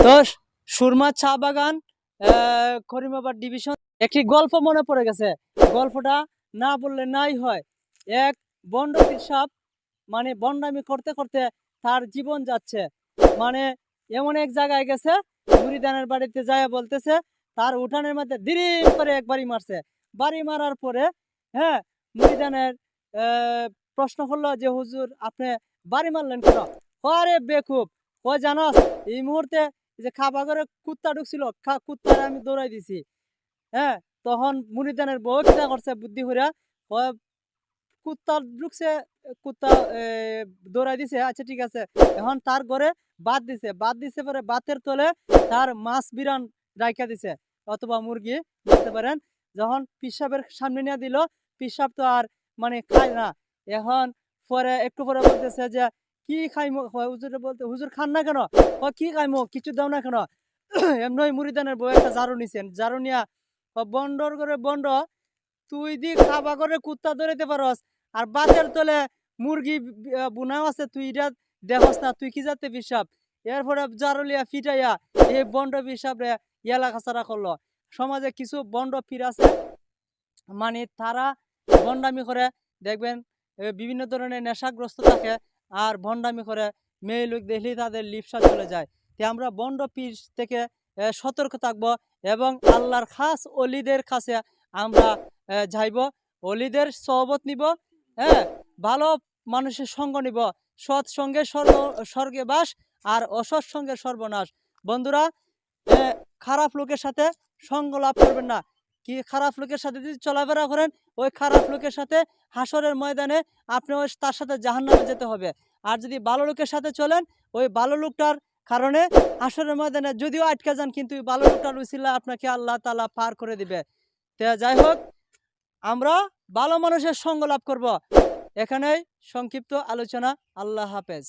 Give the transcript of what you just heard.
তো সুরমা চা বাগান করিমাবাদ ডিভিশন একটি গল্প মনে পড়ে গেছে। গল্পটা না বললে নাই হয়। এক বন্ড সাপ মানে বন্ডামি করতে করতে তার জীবন যাচ্ছে, মানে এমন এক জায়গায় গেছে, মুরিদানের বাড়িতে যায় বলতেছে তার উঠানের মধ্যে দিরিম করে একবারই মারছে। বাড়ি মারার পরে হ্যাঁ, মুরিদানের প্রশ্ন করলো যে হুজুর আপনি বাড়ি মারলেন কেন? আরে বেকুব, ও জানাস এই মুহূর্তে যে খাবা ঘরে কুত্তা ঢুকছিল, কুত্তারে আমি দৌড়াই দিছি। হ্যাঁ, তখন মুরিদানের বউ কিনা করছে বুদ্ধি হইরা, ও কুত্তা ঢুকছে, কুত্তা দৌড়াই দিছে, আচ্ছা ঠিক আছে। এখন তার ঘরে বাদ দিছে পরে বাতের তলে তার মাছ বিরান রাইখা দিছে, অথবা মুরগি বলতে পারেন। যখন পিসাবের সামনে নিয়ে দিল, পিসাব তো আর মানে খায় না। এখন পরে একটু পরে বলতেছে যে কি খাইমো, হুজুরে বলতে হুজুর খান না কেন? কি খাইমো, কিছু দাও না কেন? এমনি মুরিদানের বউ একটা ঝাড়ু নিছেন, ঝাড়ু নিয়া বন্ডর করে বন্ড, তুই দি খাবা করে কুত্তা ধরেতে পারস, আর বাতের তলে মুরগি বুনাও আছে, তুই এটা দেখস না? তুই কি যাতে পিসাব? এরপরে জারুলিয়া ফিটাইয়া এই বন্ড পিসাব রে এলাকা ছাড়া করলো। সমাজে কিছু বন্ড পীর আছে, মানে তারা ভণ্ডামি করে, দেখবেন বিভিন্ন ধরনের নেশাগ্রস্ত থাকে আর ভণ্ডামি করে, মেয়ে লোক দেখলেই তাদের লিপসা চলে যায়। তাই আমরা বন্ড পীর থেকে সতর্ক থাকবো এবং আল্লাহর খাস অলিদের কাছে আমরা যাইব, অলিদের সহবত নিব। হ্যাঁ, ভালো মানুষের সঙ্গ নিব। সৎ সঙ্গে স্বর্গে বাস, আর অসৎ সঙ্গে সর্বনাশ। বন্ধুরা, খারাপ লোকের সাথে সঙ্গ লাভ করবেন না। কি খারাপ লোকের সাথে যদি চলাফেরা করেন, ওই খারাপ লোকের সাথে হাসরের ময়দানে আপনি তার সাথে জাহান্নামে যেতে হবে। আর যদি ভালো লোকের সাথে চলেন, ওই ভালো লোকটার কারণে হাসরের ময়দানে যদিও আটকে যান, কিন্তু ওই ভালো লোকটার উসিলা আপনাকে আল্লাহ তাআলা পার করে দিবে। তো যাই হোক, আমরা ভালো মানুষের সঙ্গ লাভ করব। এখানেই সংক্ষিপ্ত আলোচনা। আল্লাহ হাফেজ।